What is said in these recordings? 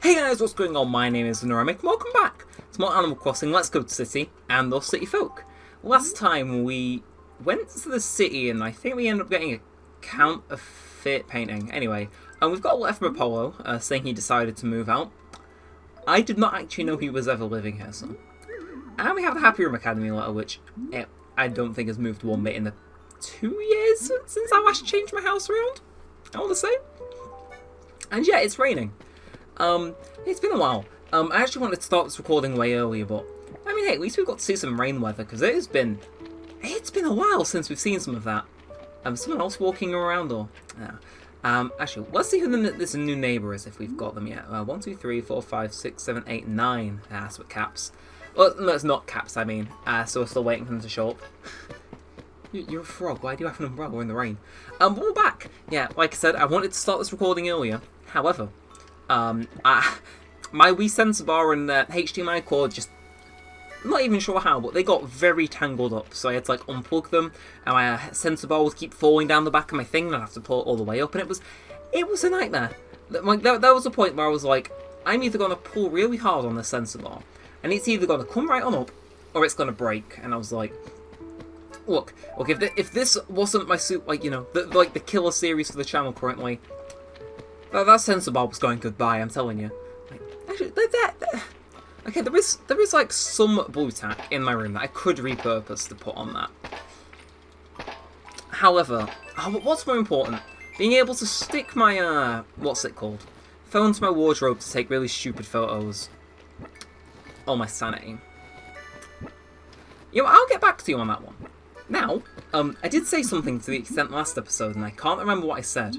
Hey guys, what's going on? My name is Neremik. Welcome back to more Animal Crossing Let's Go to City and those City Folk. Last time we went to the city and I think we ended up getting a counterfeit painting. Anyway, we've got a letter from Apollo saying he decided to move out. I did not actually know he was ever living here, so. And we have the Happy Room Academy letter, which I don't think has moved one bit in the 2 years since I last changed my house around, I want to say. And yeah, it's raining. It's been a while. I actually wanted to start this recording way earlier, but I mean, hey, at least we've got to see some rain weather because it's been a while since we've seen some of that. Someone else walking around, or yeah. Actually, let's see who this new neighbour is if we've got them yet. 1, 2, 3, 4, 5, 6, 7, 8, 9. That's with caps. Well, no, it's not caps. I mean, so we're still waiting for them to show up. You're a frog. Why do you have an umbrella in the rain? But we're back. Yeah, like I said, I wanted to start this recording earlier. However, my Wii sensor bar and HDMI cord just, not even sure how, but they got very tangled up, so I had to like unplug them, and my sensor bar would keep falling down the back of my thing, and I'd have to pull it all the way up, and it was a nightmare. Like, there was a point where I was like, I'm either going to pull really hard on the sensor bar, and it's either going to come right on up, or it's going to break, and I was like, look, if this wasn't my like, you know, the killer series for the channel currently, that sensor bar was going goodbye, I'm telling you. Like, actually, okay, there is like some blue tack in my room that I could repurpose to put on that. However, what's more important? Being able to stick my, what's it called? Phone to my wardrobe to take really stupid photos. Oh, my sanity. You know, I'll get back to you on that one. Now, I did say something to the extent last episode, and I can't remember what I said.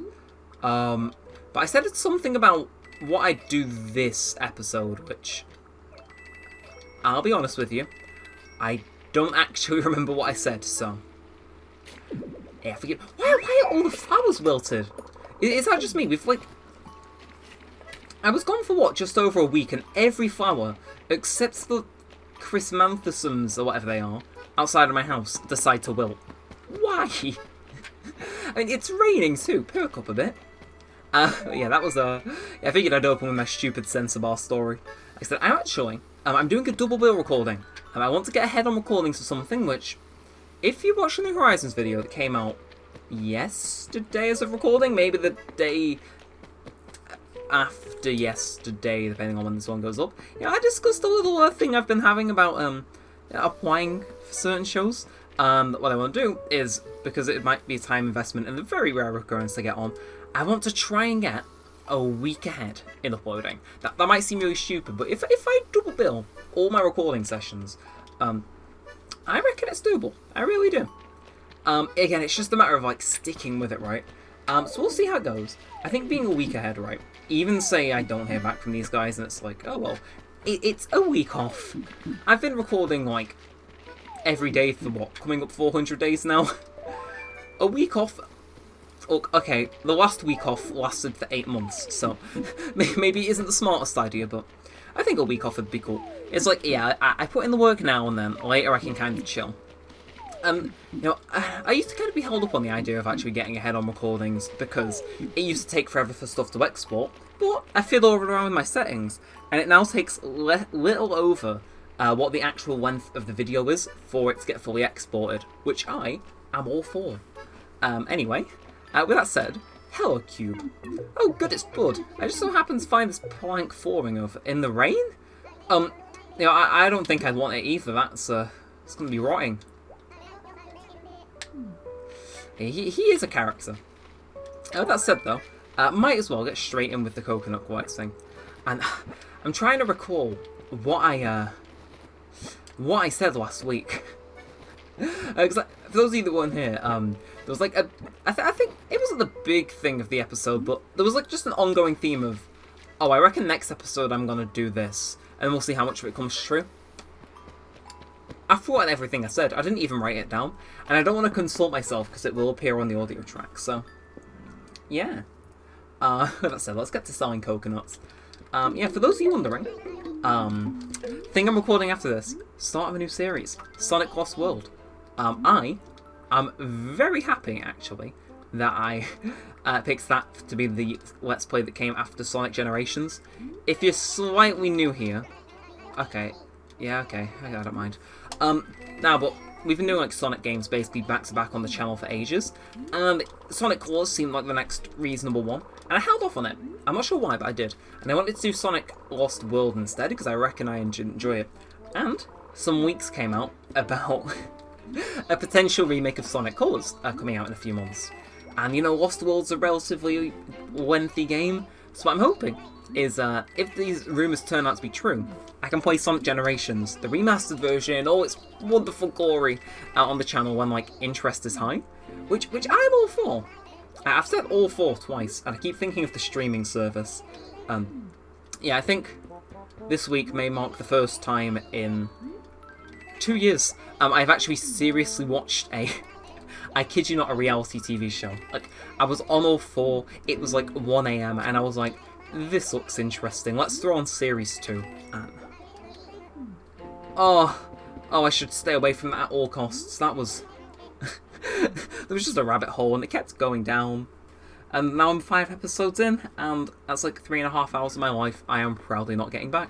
But I said it's something about what I do this episode, which, I'll be honest with you, I don't actually remember what I said, so. Yeah, forget. Why are all the flowers wilted? Is that just me? We've like, I was gone for what, just over a week, and every flower, except the chrysanthemums or whatever they are, outside of my house, decide to wilt. Why? I mean, it's raining too. Perk up a bit. Yeah, that was yeah, I figured I'd open with my stupid sensor bar story. Like I said, I'm doing a double bill recording, and I want to get ahead on recordings for something which, if you watch the New Horizons video that came out yesterday as of recording, maybe the day after yesterday, depending on when this one goes up, yeah, I discussed a little thing I've been having about applying for certain shows. What I want to do is, because it might be a time investment and a very rare occurrence to get on, I want to try and get a week ahead in uploading. That might seem really stupid, but if I double bill all my recording sessions, I reckon it's doable. I really do. Again, it's just a matter of like sticking with it, right? So we'll see how it goes. I think being a week ahead, right? Even say I don't hear back from these guys and it's like, oh well, it's a week off. I've been recording like every day for what, coming up 400 days now? A week off. Look, okay, the last week off lasted for 8 months, so maybe it isn't the smartest idea, but I think a week off would be cool. It's like, yeah, I put in the work now and then later I can kind of chill. You know, I used to kind of be held up on the idea of actually getting ahead on recordings because it used to take forever for stuff to export, but I fiddled around with my settings, and it now takes little over what the actual length of the video is for it to get fully exported, which I am all for. Anyway. With that said, hello, Cube. Oh, good, it's Bud. I just so happen to find this plank forming over in the rain. You know, I don't think I'd want it either. That's it's gonna be rotting. He is a character. With that said, though, might as well get straight in with the coconut quartz thing. And I'm trying to recall what I said last week. Because for those of you that weren't here, there was like I think it wasn't the big thing of the episode, but there was like just an ongoing theme of, oh, I reckon next episode I'm gonna do this, and we'll see how much of it comes true. I forgotten everything I said. I didn't even write it down, and I don't want to consult myself because it will appear on the audio track. So, yeah. With that said, let's get to selling coconuts. Yeah, for those of you wondering, thing I'm recording after this, start of a new series, Sonic Lost World. I'm very happy, actually, that picks that to be the Let's Play that came after Sonic Generations. If you're slightly new here... Okay. Yeah, okay. I don't mind. Now, but we've been doing like Sonic games basically back to back on the channel for ages, and Sonic Colors seemed like the next reasonable one, and I held off on it. I'm not sure why, but I did. And I wanted to do Sonic Lost World instead, because I reckon I enjoy it. And some leaks came out about a potential remake of Sonic Colors coming out in a few months. And you know, Lost World's a relatively lengthy game, so what I'm hoping is if these rumours turn out to be true, I can play Sonic Generations, the remastered version, in all its wonderful glory on the channel when like interest is high, which I'm all for. I've said all for twice, and I keep thinking of the streaming service. Yeah, I think this week may mark the first time in 2 years I've actually seriously watched I kid you not, a reality TV show. Like, I was on all four, it was like 1 AM, and I was like, this looks interesting, let's throw on series 2. Oh, I should stay away from that at all costs. That was... there was just a rabbit hole, and it kept going down. And now I'm 5 episodes in, and that's like 3.5 hours of my life I am proudly not getting back.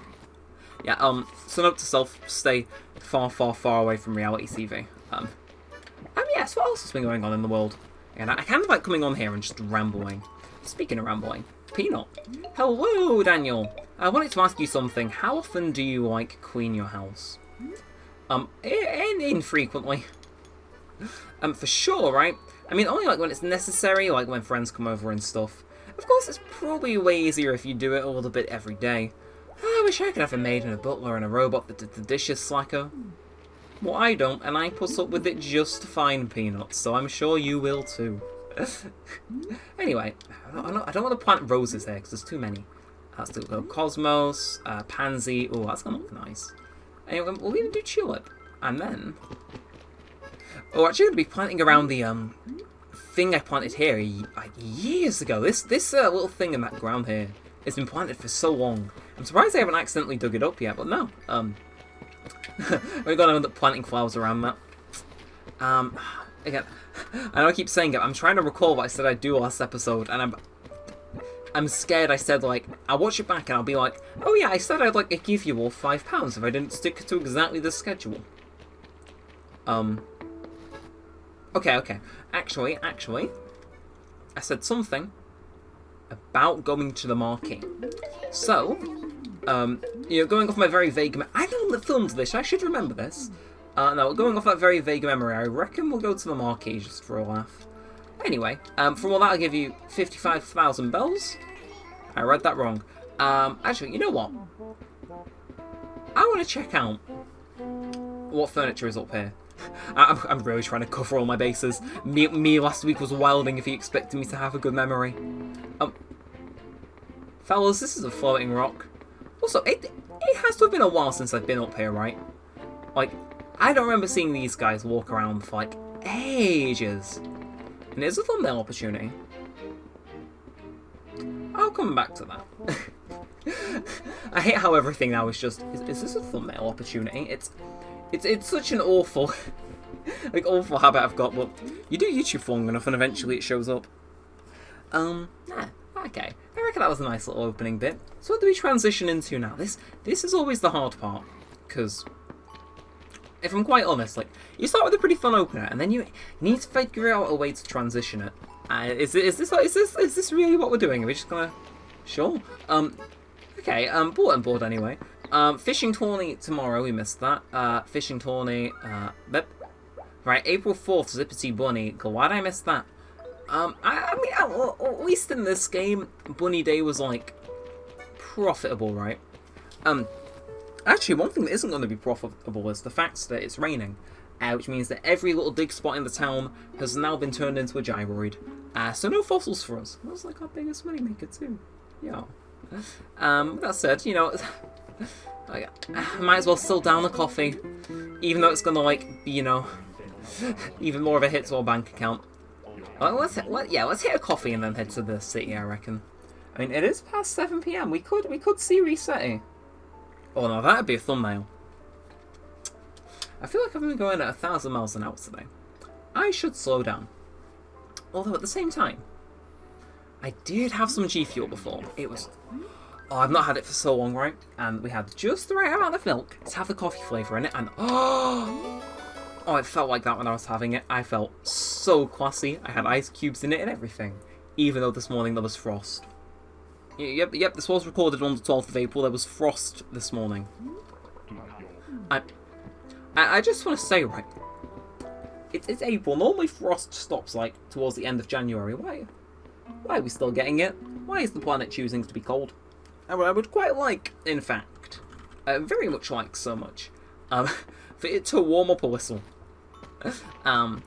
Yeah, so note to self, stay far, far, far away from reality TV. Yes, what else has been going on in the world? And I kind of like coming on here and just rambling. Speaking of rambling, Peanut. Hello, Daniel. I wanted to ask you something. How often do you, like, clean your house? Infrequently. For sure, right? I mean, only, like, when it's necessary, like when friends come over and stuff. Of course, it's probably way easier if you do it a little bit every day. I wish I could have a maid and a butler and a robot that did the dishes, slacker. Well, I don't, and I put up with it just fine, Peanuts, so I'm sure you will too. Anyway, I don't want to plant roses there, because there's too many. Let's do Cosmos, Pansy. Oh, that's going to look nice. Anyway, we'll even do Tulip. And then... Oh, actually, I'm going to be planting around the thing I planted here like years ago. This little thing in that ground here has been planted for so long. I'm surprised I haven't accidentally dug it up yet, but no. We're going to end up planting flowers around that. Again, I know I keep saying it, I'm trying to recall what I said I'd do last episode, and I'm scared I said, like, I'll watch it back and I'll be like, oh yeah, I said I'd, like, give you all £5 if I didn't stick to exactly the schedule. Okay. Actually, I said something about going to the Marquee. So, going off my very vague... I know that filmed this, I should remember this. No, going off that very vague memory, I reckon we'll go to the Marquee just for a laugh. Anyway, from all that, I'll give you 55,000 bells. I read that wrong. Actually, you know what? I want to check out what furniture is up here. I'm really trying to cover all my bases. Me last week was wilding if he expected me to have a good memory. Fellas, this is a floating rock. Also, it has to have been a while since I've been up here, right? Like, I don't remember seeing these guys walk around for, like, ages. And here's a thumbnail opportunity. I'll come back to that. I hate how everything now is just... Is this a thumbnail opportunity? It's such an awful... awful habit I've got, but you do YouTube for long enough and eventually it shows up. Okay. I reckon that was a nice little opening bit. So what do we transition into now? This is always the hard part, because... If I'm quite honest, like, you start with a pretty fun opener, and then you need to figure out a way to transition it. Is this really what we're doing? Are we just gonna... Sure. Okay, bulletin board anyway. Fishing tourney tomorrow, we missed that. Fishing tourney, right, April 4th, Zippity Bunny. Glad I missed that. I mean, at least in this game, Bunny Day was, like, profitable, right? Actually, one thing that isn't going to be profitable is the fact that it's raining, which means that every little dig spot in the town has now been turned into a gyroid. So no fossils for us. That's like our biggest moneymaker too. Yeah. That said, I might as well still down the coffee, even though it's going to, like, be, even more of a hit to our bank account. Let's hit a coffee and then head to the city, I reckon. I mean, it is past 7 PM. We could see resetting. Oh no, that'd be a thumbnail. I feel like I've been going at 1,000 miles an hour today. I should slow down. Although at the same time, I did have some G Fuel before. It was... Oh, I've not had it for so long, right? And we had just the right amount of milk to have the coffee flavour in it, and oh, it felt like that when I was having it. I felt so classy. I had ice cubes in it and everything, even though this morning there was frost. Yep, this was recorded on the 12th of April. There was frost this morning. I just want to say, right, it's April. Normally frost stops, like, towards the end of January. Why are we still getting it? Why is the planet choosing to be cold? I would quite like, in fact, very much like so much, for it to warm up a little. I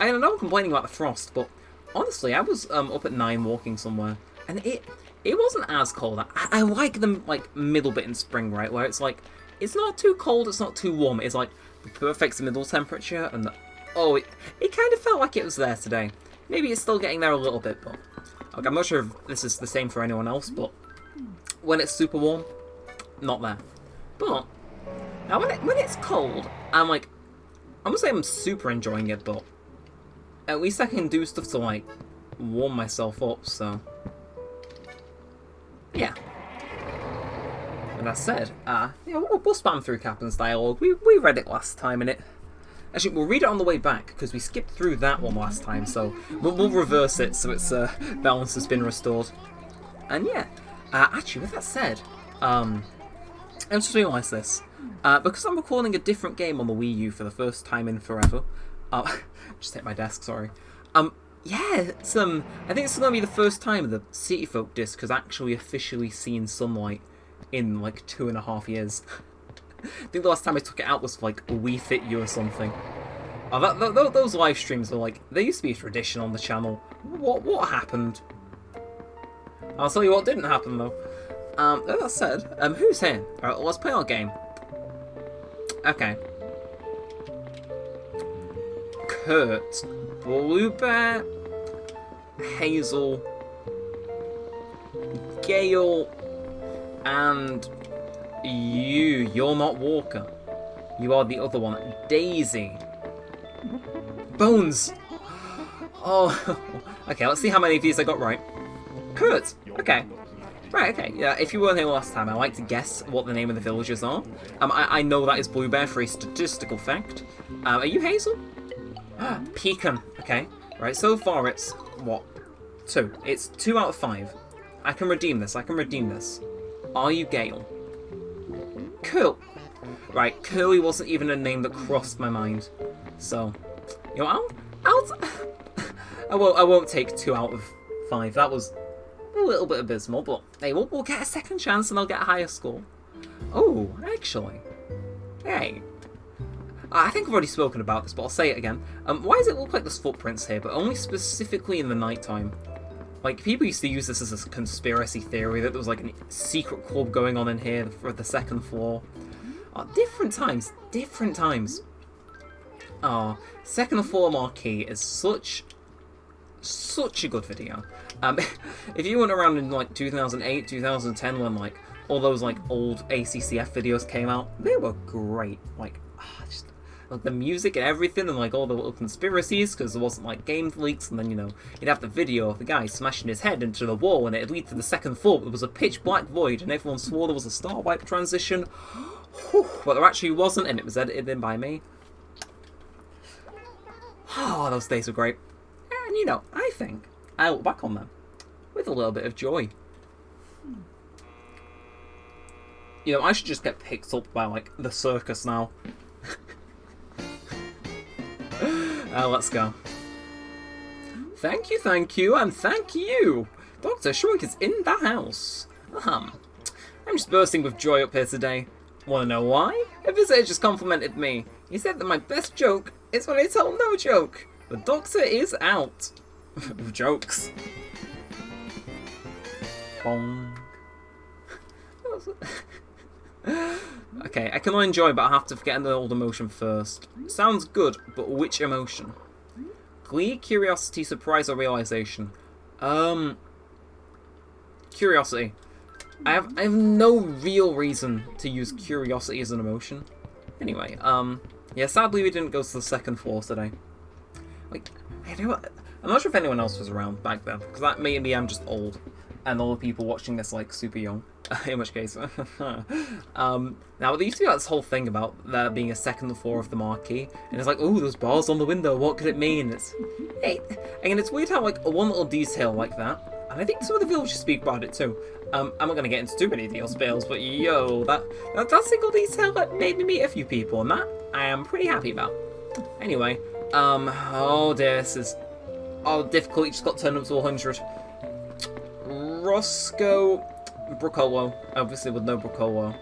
know I'm complaining about the frost, but honestly, I was up at 9 walking somewhere, and it wasn't as cold. I like the like middle bit in spring, right, where it's like it's not too cold, it's not too warm. It's like the perfect middle temperature, and it kind of felt like it was there today. Maybe it's still getting there a little bit, but I'm not sure if this is the same for anyone else. But when it's super warm, not there. But now when it's cold, I'm gonna say I'm super enjoying it, but at least I can do stuff to like warm myself up. So yeah. And that said, we'll spam through Captain's dialogue. We read it last time, innit? Actually, we'll read it on the way back, because we skipped through that one last time, so we'll reverse it so its balance has been restored. And yeah, actually, with that said, I just realised this. Because I'm recording a different game on the Wii U for the first time in forever. Just hit my desk, sorry. Yeah, it's, I think it's going to be the first time the City Folk disc has actually officially seen sunlight in, like, 2.5 years. I think the last time I took it out was for, like, Wii Fit U or something. Those live streams are like, they used to be a tradition on the channel. What happened? I'll tell you what didn't happen, though. That said, who's here? Alright, let's play our game. Okay. Kurt, Bluebear, Hazel, Gale, and you're not Walker. You are the other one. Daisy. Bones! Oh, okay, let's see how many of these I got right. Kurt! Okay. Right, okay. Yeah, if you weren't here last time, I like to guess what the name of the villagers are. I know that is Bluebear for a statistical fact. Are you Hazel? Pecan. Okay. Right, so far it's, what? 2. It's 2 out of 5. I can redeem this. Are you Gale? Cool. Right, Curly wasn't even a name that crossed my mind. So, you know, I won't take 2 out of 5. That was a little bit abysmal, but hey, we'll get a second chance and I'll get a higher score. Oh, actually. Hey. I think I've already spoken about this, but I'll say it again. Why does it look like there's footprints here, but only specifically in the nighttime? Like, people used to use this as a conspiracy theory that there was like a secret club going on in here for the 2nd floor. Different times. Second floor Marquee is such a good video. If you went around in like 2008, 2010 when like all those like old ACCF videos came out, they were great. Like, just like the music and everything, and like all the little conspiracies, because there wasn't like game leaks, and then you know you'd have the video of the guy smashing his head into the wall, and it'd lead to the 2nd floor. There was a pitch black void, and everyone swore there was a star wipe transition. But there actually wasn't, and it was edited in by me. Oh, those days were great. And you know, I think I look back on them with a little bit of joy. You know, I should just get picked up by like the circus now. Let's go. Thank you, and thank you! Dr. Shrunk is in the house. I'm just bursting with joy up here today. Wanna know why? A visitor just complimented me. He said that my best joke is when I tell no joke. The doctor is out. With jokes. Bong. Okay, I can enjoy, but I have to get an old emotion first. Sounds good, but which emotion? Glee, curiosity, surprise, or realization? Curiosity. I have no real reason to use curiosity as an emotion. Anyway, yeah, sadly we didn't go to the 2nd floor today. Like, I'm not sure if anyone else was around back then, because that maybe I'm just old, and all the people watching this like super young. In which case, now there used to be like, this whole thing about there being a second floor of the Marquee, and it's like, oh, there's bars on the window. What could it mean? And it's weird how like one little detail like that, and I think some of the villagers speak about it too. I'm not gonna get into too many details, but yo, that single detail that made me meet a few people, and that I am pretty happy about. Anyway, oh dear, this is difficult. It just got turned up to 100. Roscoe Brocolo, obviously with no Brocolo.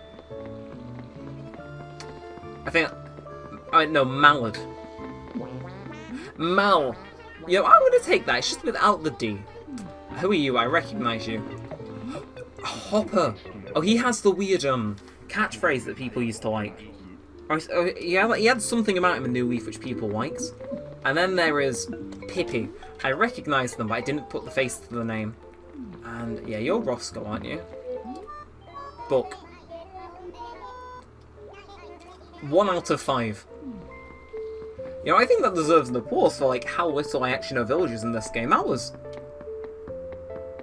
No, Mallard. Mal. Yo, I'm gonna take that. It's just without the D. Who are you? I recognise you. Hopper. Oh, he has the weird catchphrase that people used to like. He had something about him in New Leaf which people liked. And then there is Pippi. I recognise them, but I didn't put the face to the name. And yeah, you're Roscoe, aren't you? Book. 1 out of 5. You know, I think that deserves an applause for like how little I actually know villagers in this game. That was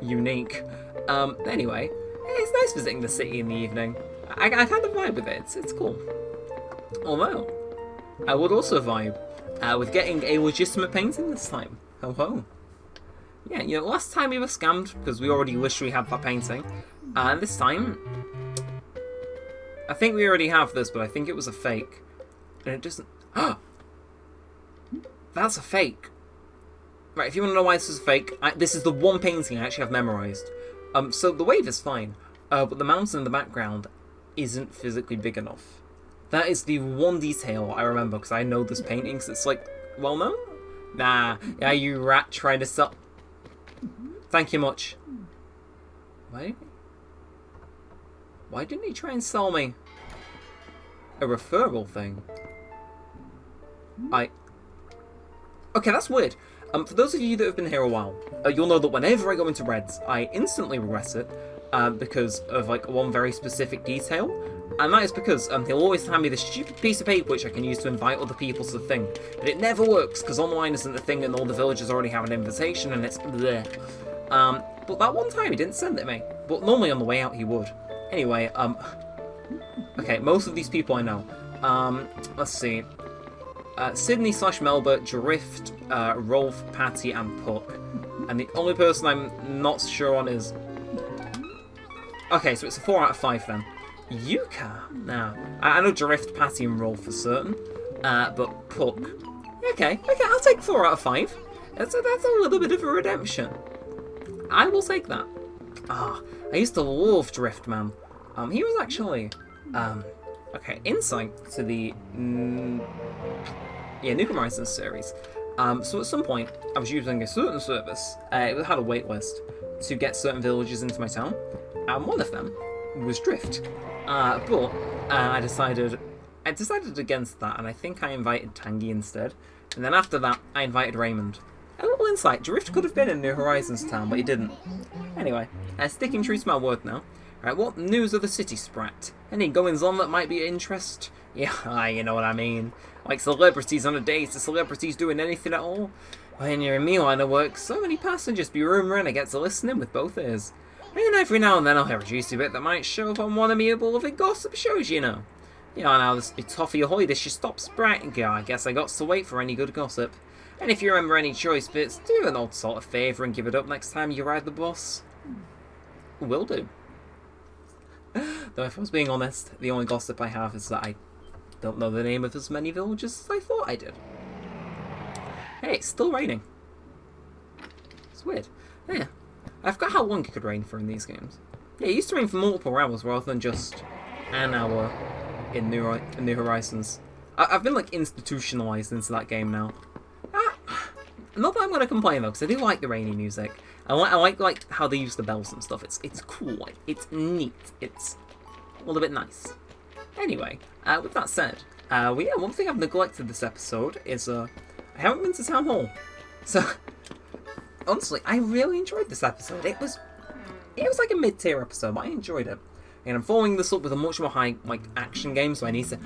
unique. Anyway, it's nice visiting the city in the evening. I kind of vibe with it. It's cool. Although, I would also vibe with getting a legitimate painting this time. Ho ho. Yeah, you know, last time we were scammed because we already literally had that painting. This time, I think we already have this, but I think it was a fake. And it doesn't... That's a fake. Right, if you want to know why this is fake, this is the one painting I actually have memorised. So the wave is fine, but the mountain in the background isn't physically big enough. That is the one detail I remember, because I know this painting, because it's like, well known? Nah, yeah, you rat trying to sell... Thank you much. Wait. Why didn't he try and sell me a referral thing? Okay, that's weird. For those of you that have been here a while, you'll know that whenever I go into Reds, I instantly regret it because of like one very specific detail, and that is because he'll always hand me this stupid piece of paper which I can use to invite other people to the thing, but it never works because online isn't a thing and all the villagers already have an invitation and it's bleh. But that one time he didn't send it to me, but normally on the way out he would. Anyway, okay, most of these people I know. Let's see. Sydney / Melba, Drift, Rolf, Patty, and Puck. And the only person I'm not sure on is... Okay, so it's a 4 out of 5 then. Yuka? Now, I know Drift, Patty, and Rolf for certain. But Puck... Okay, I'll take 4 out of 5. That's a little bit of a redemption. I will take that. I used to love Drift, man. He was actually... okay, insight to the... New Horizons series. So at some point, I was using a certain service. It had a wait list to get certain villages into my town, and one of them was Drift. But I decided against that, and I think I invited Tangy instead. And then after that, I invited Raymond. A little insight: Drift could have been in New Horizons town, but he didn't. Anyway, sticking true to my word now. Right, what news of the city, Sprat? Any goings on that might be of interest? Yeah, you know what I mean. Like celebrities on a date, are celebrities doing anything at all? When you're in me line of work, so many passengers be rumouring I get to listen in with both ears. And every now and then I'll hear a juicy bit that might show up on one of me beloved gossip shows, you know. You know, now this be toffee ahoy, this should stop Sprat. Yeah, I guess I got to wait for any good gossip. And if you remember any choice bits, do an old sort of favour and give it up next time you ride the bus. Will do. Though if I was being honest, the only gossip I have is that I don't know the name of as many villages as I thought I did. Hey, it's still raining. It's weird. Yeah, I forgot how long it could rain for in these games. Yeah, it used to rain for multiple hours rather than just an hour in New Horizons. I've been like institutionalized into that game now. Not that I'm gonna complain though, because I do like the rainy music. I like how they use the bells and stuff. It's cool. It's neat. It's a little bit nice. Anyway, with that said, one thing I've neglected this episode is I haven't been to Town Hall. So honestly, I really enjoyed this episode. It was like a mid-tier episode, but I enjoyed it. And I'm following this up with a much more high action game, so I need to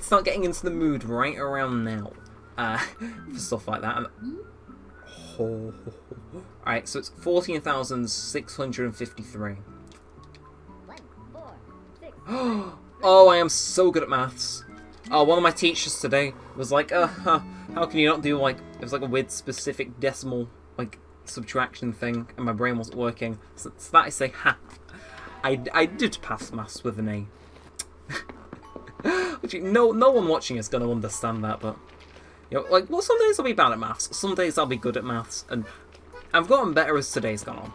start getting into the mood right around now for stuff like that. And Alright, so it's 14,653. 1, 4, 6, Oh, I am so good at maths. One of my teachers today was like, how can you not do, like, it was like a weird specific decimal, like, subtraction thing, and my brain wasn't working. So that I say, I did pass maths with an A. Which, no one watching is going to understand that, but, you know, like, well, some days I'll be bad at maths, some days I'll be good at maths, and I've gotten better as today's gone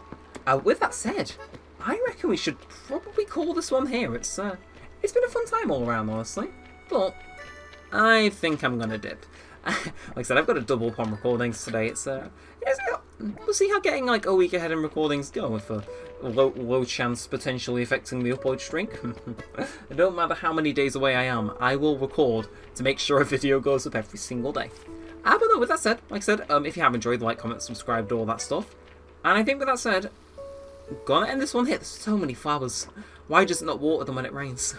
on. With that said, I reckon we should probably call this one here. It's been a fun time all around, honestly, but I think I'm gonna dip. Like I said, I've got a double up on recordings today. We'll see how getting like a week ahead in recordings go with a low chance potentially affecting the upload streak. It don't matter how many days away I am, I will record to make sure a video goes up every single day. But no, with that said, like I said, if you have enjoyed, like, comment, subscribe, all that stuff. And I think with that said, I'm gonna end this one here. There's so many flowers. Why does it not water them when it rains?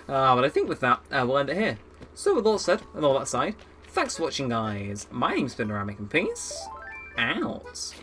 But I think with that, we'll end it here. So with all said, and all that aside, thanks for watching, guys. My name's been Neremik, and peace out.